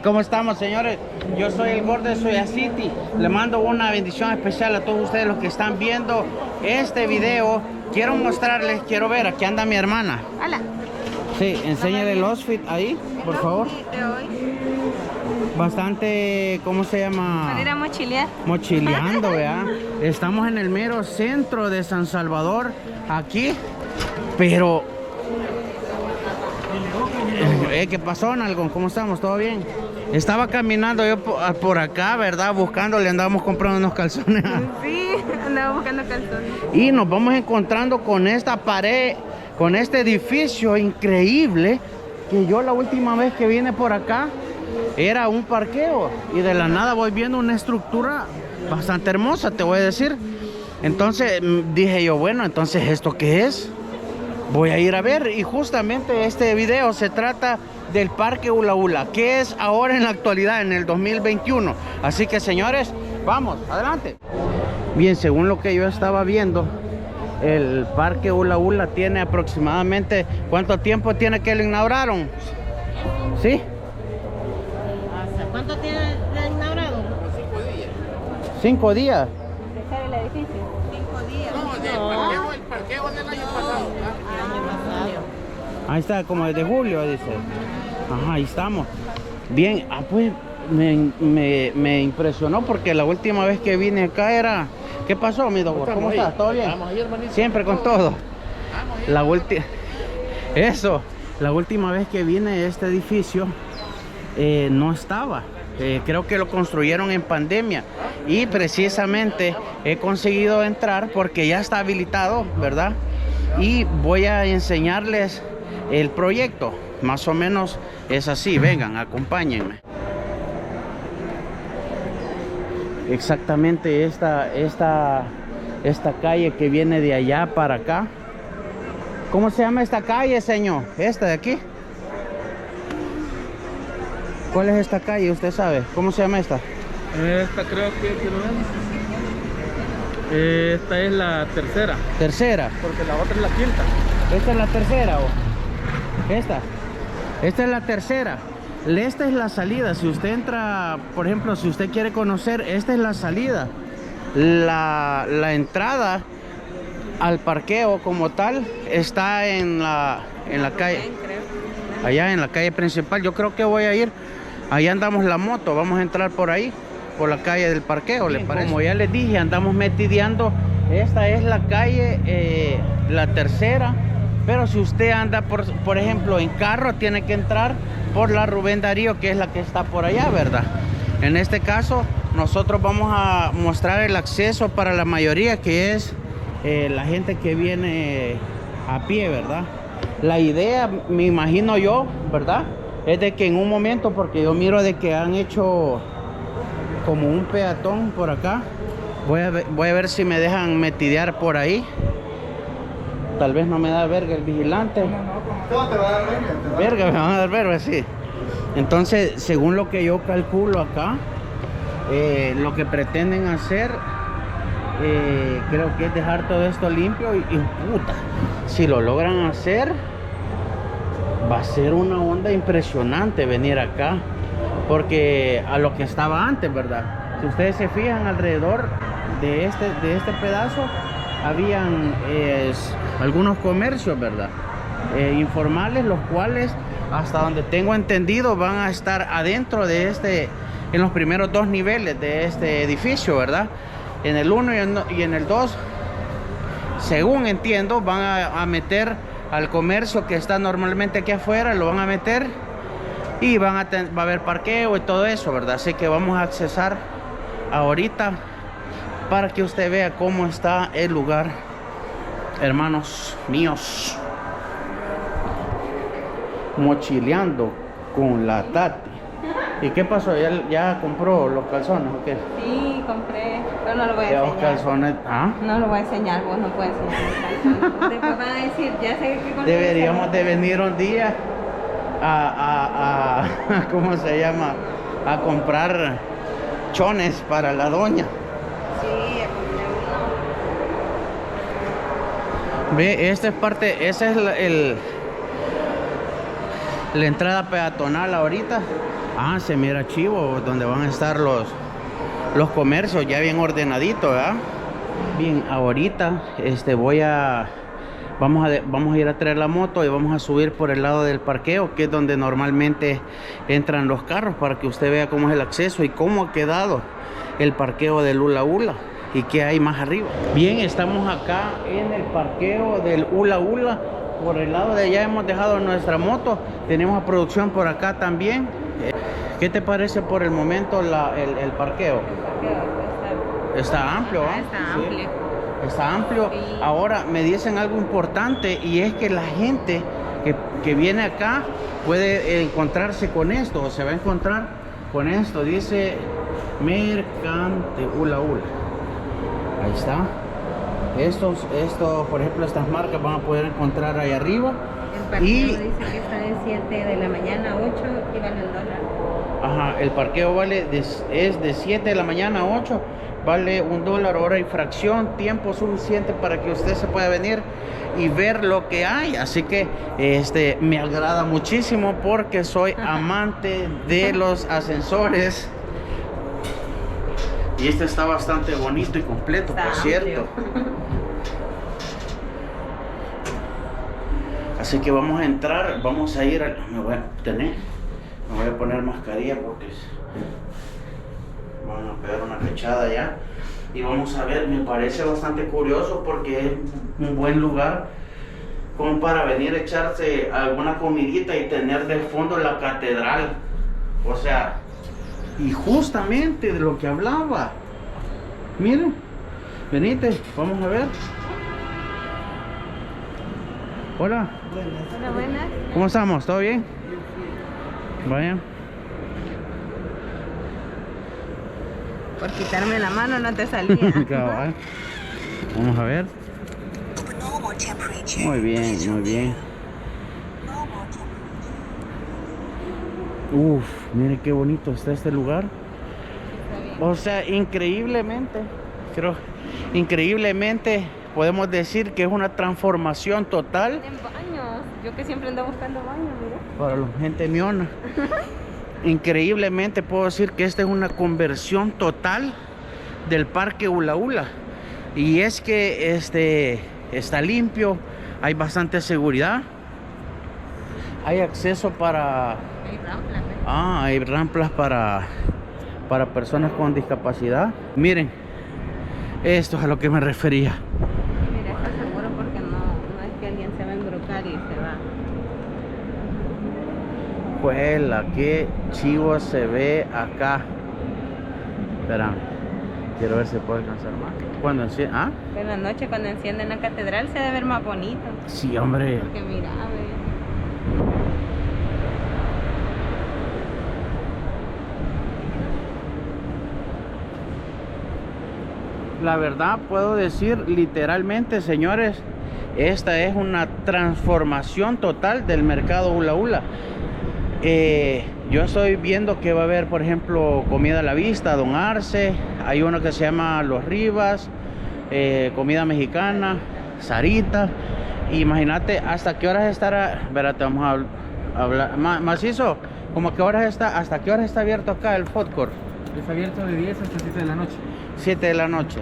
¿Cómo estamos, señores? Yo soy el Gordo de Soya City. Le mando una bendición especial a todos ustedes los que están viendo este video. Quiero mostrarles, quiero ver, aquí anda mi hermana. Hola. Sí, enséñale el outfit ahí, por favor. De hoy. Bastante, ¿cómo se llama? Para ir a mochilear. Mochileando, ¿verdad? Estamos en el mero centro de San Salvador, aquí, pero... ¿Qué pasó, Nalgón? ¿Cómo estamos? ¿Todo bien? Estaba caminando yo por acá, ¿verdad? Buscándole, andábamos comprando unos calzones. Sí, andaba buscando calzones. Y nos vamos encontrando con esta pared, con este edificio increíble, que yo la última vez que vine por acá era un parqueo. Y de la nada voy viendo una estructura bastante hermosa, te voy a decir. Entonces dije yo, bueno, entonces ¿esto qué es? Voy a ir a ver, y justamente este video se trata del Parque Hula Hula, que es ahora en la actualidad, en el 2021. Así que, señores, vamos, adelante. Bien, según lo que yo estaba viendo, el Parque Hula Hula tiene aproximadamente... ¿Cuánto tiempo tiene que lo inauguraron? ¿Sí? ¿Cuánto tiene inaugurado? 5 días. ¿Dejar el edificio? 5 días. No, el parqueo del año pasado. Ahí está, como desde julio, dice. Ajá, ahí estamos. Bien, pues me impresionó porque la última vez que vine acá era... ¿Qué pasó, mi doctor? ¿Cómo estás? ¿Todo bien? Siempre con todo. La última... Eso, la última vez que vine a este edificio no estaba. Creo que lo construyeron en pandemia. Y precisamente he conseguido entrar porque ya está habilitado, ¿verdad? Y voy a enseñarles el proyecto. Más o menos es así. Vengan, acompáñenme. Exactamente esta calle que viene de allá para acá. ¿Cómo se llama esta calle, señor? ¿Esta de aquí? ¿Cuál es esta calle? ¿Usted sabe? ¿Cómo se llama esta? Esta creo que esta es la tercera. ¿Tercera? Porque la otra es la quinta. ¿Esta es la tercera o? ¿Esta? Esta es la tercera. Esta es la salida. Si usted entra, por ejemplo, si usted quiere conocer, esta es la salida. La entrada al parqueo como tal está en la calle. Allá en la calle principal. Yo creo que voy a ir. Ahí andamos la moto. Vamos a entrar por ahí, por la calle del parqueo, ¿le parece? Como ya les dije, andamos metideando. Esta es la calle, la tercera. Pero si usted anda, por ejemplo, en carro, tiene que entrar por la Rubén Darío, que es la que está por allá, ¿verdad? En este caso, nosotros vamos a mostrar el acceso para la mayoría, que es la gente que viene a pie, ¿verdad? La idea, me imagino yo, ¿verdad?, es de que en un momento, porque yo miro de que han hecho como un peatón por acá. Voy a ver si me dejan metidear por ahí. Tal vez no me da verga el vigilante. No te va a dar verga. Verga, me van a dar verga, sí. Entonces, según lo que yo calculo acá, lo que pretenden hacer, creo que es dejar todo esto limpio y puta, si lo logran hacer, va a ser una onda impresionante venir acá, porque a lo que estaba antes, ¿verdad? Si ustedes se fijan alrededor de este pedazo, habían algunos comercios, ¿verdad? Informales, los cuales, hasta donde tengo entendido, van a estar adentro de en los primeros 2 niveles de este edificio, ¿verdad? En el 1 y en el 2, según entiendo, van a meter al comercio que está normalmente aquí afuera, lo van a meter y va a haber parqueo y todo eso, ¿verdad? Así que vamos a accesar ahorita para que usted vea cómo está el lugar, hermanos míos. Mochileando con la Tati. ¿Y qué pasó? ¿Ya compró los calzones o qué? Sí, compré, pero no lo voy a Los enseñar. calzones, ¿ah? No lo voy a enseñar, vos no puedes enseñar los calzones. Después van a decir, ya sé que compré. Deberíamos de venir un día a ¿cómo se llama? A comprar chones para la doña. Sí, ya compré uno. Ve, esta es parte, ese es la entrada peatonal ahorita. Ah, se mira chivo, donde van a estar los comercios ya bien ordenaditos, ¿verdad? Bien, ahorita vamos a ir a traer la moto y vamos a subir por el lado del parqueo, que es donde normalmente entran los carros, para que usted vea cómo es el acceso y cómo ha quedado el parqueo del Hula Hula y qué hay más arriba. Bien, estamos acá en el parqueo del Hula Hula. Por el lado de allá hemos dejado nuestra moto. Tenemos a producción por acá también. ¿Qué te parece por el momento el parqueo? Está amplio, ¿eh? Está amplio. Está amplio. Sí. Ahora me dicen algo importante, y es que la gente que viene acá puede encontrarse con esto, o se va a encontrar con esto. Dice Mercante Hula Hula. Ahí está. Estos, por ejemplo, estas marcas van a poder encontrar ahí arriba. El parqueo dice que está de 7 de la mañana a 8 y vale $1. Ajá, el parqueo es de 7 de la mañana a 8, vale $1 hora y fracción, tiempo suficiente para que usted se pueda venir y ver lo que hay. Así que me agrada muchísimo porque soy amante de los ascensores. Y este está bastante bonito y completo, Está por cierto. Así que vamos a entrar, vamos a ir me voy a poner mascarilla porque van a pegar una fechada ya. Y vamos a ver, me parece bastante curioso porque es un buen lugar como para venir a echarse alguna comidita y tener de fondo la catedral. O sea, y justamente de lo que hablaba. Miren, venite, vamos a ver. Hola. Hola, buenas. ¿Cómo estamos? ¿Todo bien? Vaya. Por quitarme la mano no te salía. Cabal. Vamos a ver. Muy bien, muy bien. Uf, mire qué bonito está este lugar. O sea, increíblemente podemos decir que es una transformación total. En baños. Yo que siempre ando buscando baños, mira. Para la gente miona. Increíblemente puedo decir que esta es una conversión total del parque Hula Hula. Y es que está limpio, hay bastante seguridad, hay acceso para... Hay ramplas, ¿eh? hay rampas para personas con discapacidad. Miren, esto es a lo que me refería. Mira, está seguro porque no es que alguien se va a embrocar y se va. Juela, qué chivo se ve acá. Espérame, quiero ver si puedo alcanzar más. Cuando enciende, En la noche cuando encienden la catedral se debe ver más bonito. sí, hombre. Porque mira, a ver. La verdad puedo decir literalmente, señores, esta es una transformación total del mercado Hula Hula. Yo estoy viendo que va a haber, por ejemplo, comida a la vista, Don Arce, hay uno que se llama Los Rivas, comida mexicana, Sarita. Imagínate hasta qué horas estará. Espérate, vamos a hablar. Macizo, ¿cómo a qué horas está? ¿Hasta qué horas está abierto acá el food court? Está abierto de 10 hasta 7 de la noche. 7 de la noche.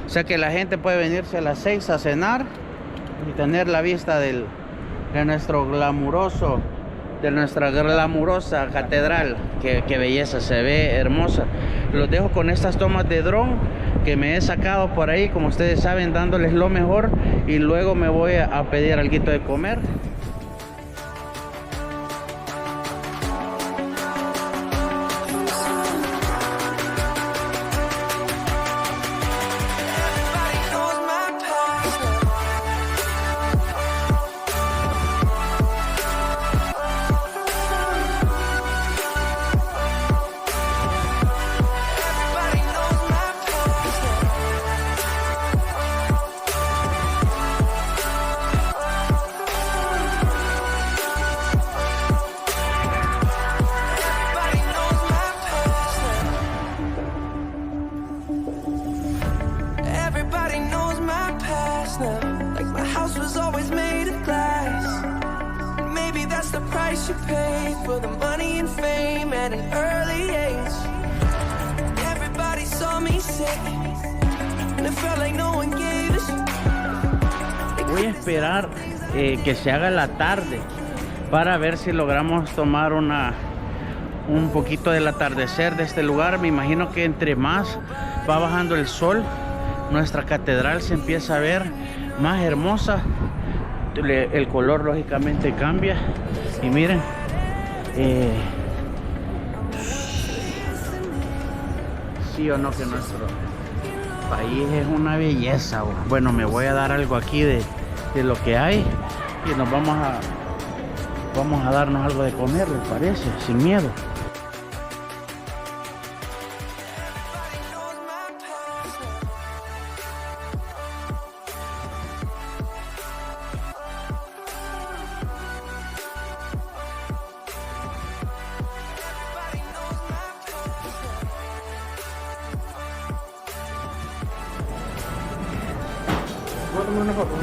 O sea que la gente puede venirse a las 6 a cenar y tener la vista de nuestra glamurosa catedral. Qué belleza, se ve hermosa. Los dejo con estas tomas de dron que me he sacado por ahí, como ustedes saben, dándoles lo mejor, y luego me voy a pedir alguito de comer. price you pay for the money and fame at an early age. Everybody saw me sick, and it felt like no one gave a shit. Voy a esperar que se haga la tarde para ver si logramos tomar un poquito del atardecer de este lugar. Me imagino que entre más va bajando el sol, nuestra catedral se empieza a ver más hermosa. El color lógicamente cambia. Y miren, sí o no que nuestro país es una belleza. Bueno, me voy a dar algo aquí de lo que hay y nos vamos a darnos algo de comer, ¿les parece? Sin miedo.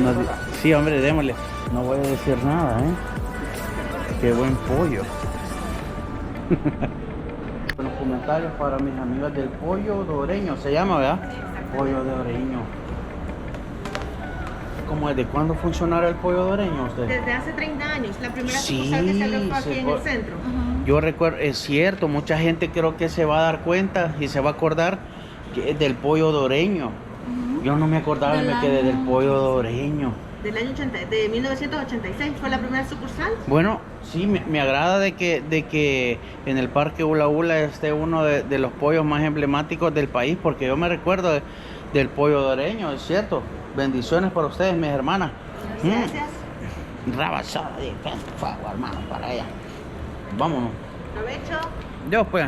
No, sí, hombre, démosle. No voy a decir nada, Qué buen pollo. Los comentarios para mis amigas del pollo de Oreño. Se llama, ¿verdad? Pollo de Oreño. ¿Cómo desde cuándo funcionará el pollo de Oreño usted? Desde hace 30 años. La primera Sí, sucursal que salió fue aquí en el centro. Yo recuerdo, es cierto, mucha gente creo que se va a dar cuenta y se va a acordar que es del pollo de Oreño. Yo no me acordaba y me quedé del pollo de Oreño. Del año de 1986 fue la primera sucursal. Bueno, sí, me agrada de que en el parque Ula Ula esté uno de los pollos más emblemáticos del país, porque yo me recuerdo del pollo de Oreño, es cierto. Bendiciones para ustedes, mis hermanas. Gracias. Rabasada de por favor, hermano, para allá. Vámonos. Provecho. Dios, pues.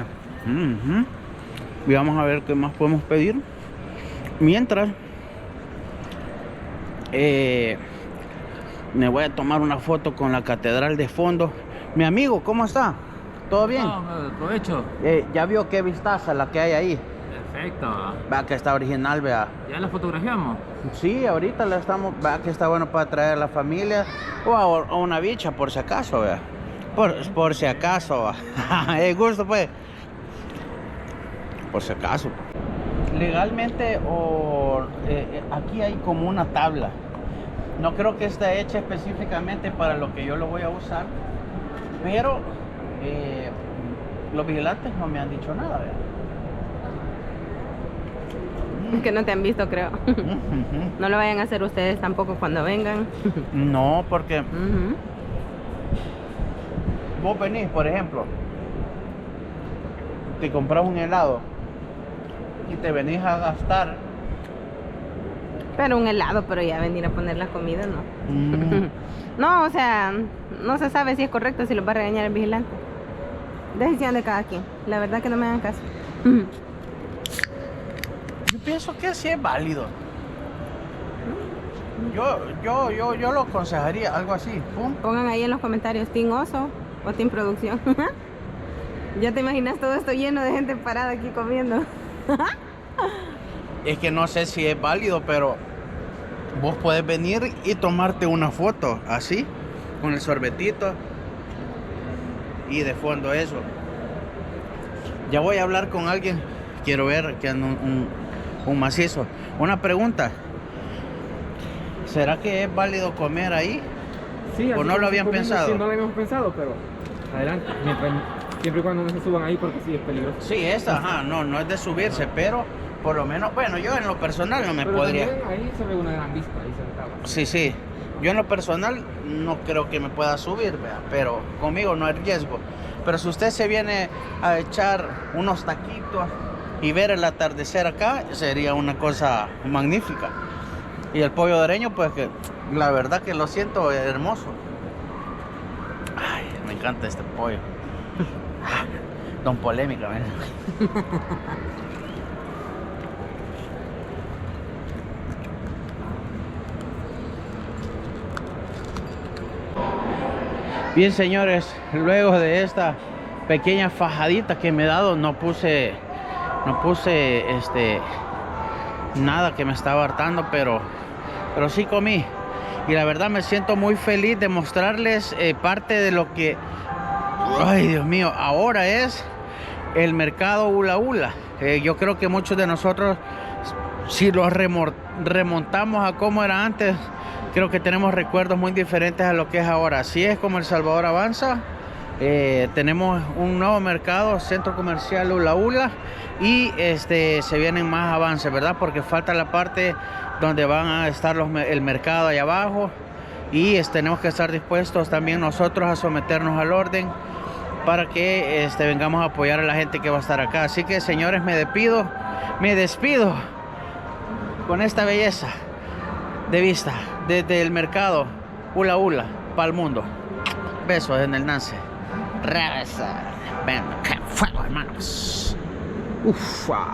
Y vamos a ver qué más podemos pedir. Mientras, me voy a tomar una foto con la catedral de fondo. Mi amigo, ¿cómo está? ¿Todo bien? No, aprovecho. Ya vio qué vistaza la que hay ahí. Perfecto. Va que está original, vea. ¿Ya la fotografiamos? Sí, ahorita la estamos. Va que está bueno para traer a la familia o a una bicha, por si acaso, vea. Por si acaso, el gusto, pues. Por si acaso. Legalmente aquí hay como una tabla. No creo que esté hecha específicamente para lo que yo lo voy a usar, pero los vigilantes no me han dicho nada, ¿verdad? Que no te han visto, creo. No lo vayan a hacer ustedes tampoco cuando vengan. No, porque vos venís, por ejemplo, te compras un helado y te venís a gastar. Pero un helado, pero ya venir a poner la comida, no. No, o sea, no se sabe si es correcto, si lo va a regañar el vigilante. Decisión de cada quien. La verdad que no me hagan caso. Yo pienso que sí es válido. Yo lo aconsejaría, algo así. Pum. Pongan ahí en los comentarios, ¿Team Oso o Team Producción? Ya te imaginas todo esto lleno de gente parada aquí comiendo. Es que no sé si es válido, pero vos podés venir y tomarte una foto así, con el sorbetito y de fondo eso. Ya voy a hablar con alguien. Quiero ver que anda un macizo. Una pregunta. ¿Será que es válido comer ahí? Sí, ¿O no lo habían pensado? Sí, no lo habíamos pensado, pero adelante. Siempre y cuando no se suban ahí, porque sí es peligroso. Sí, ajá, no es de subirse, pero por lo menos, bueno, yo en lo personal no me pero podría. También ahí se ve una gran vista, ahí sentado. Sí. Yo en lo personal no creo que me pueda subir, ¿vea? Pero conmigo no hay riesgo. Pero si usted se viene a echar unos taquitos y ver el atardecer acá, sería una cosa magnífica. Y el pollo de Oreño, pues que la verdad que lo siento hermoso. Ay, me encanta este pollo. Don Polémica, ¿verdad? Bien, señores, luego de esta pequeña fajadita que me he dado, no puse nada que me estaba hartando, pero sí comí. Y la verdad me siento muy feliz de mostrarles parte de lo que Ay, Dios mío, ahora es el mercado Ula Ula. Yo creo que muchos de nosotros, si los remontamos a cómo era antes, creo que tenemos recuerdos muy diferentes a lo que es ahora. Así es como El Salvador avanza. Tenemos un nuevo mercado, centro comercial Ula Ula, y se vienen más avances, ¿verdad? Porque falta la parte donde van a estar el mercado allá abajo, y tenemos que estar dispuestos también nosotros a someternos al orden para que vengamos a apoyar a la gente que va a estar acá. Así que, señores, me despido con esta belleza de vista desde el mercado Ula Ula para el mundo. Besos en el Nance. Regresa. Ven, qué fuego, hermanos. Ufa.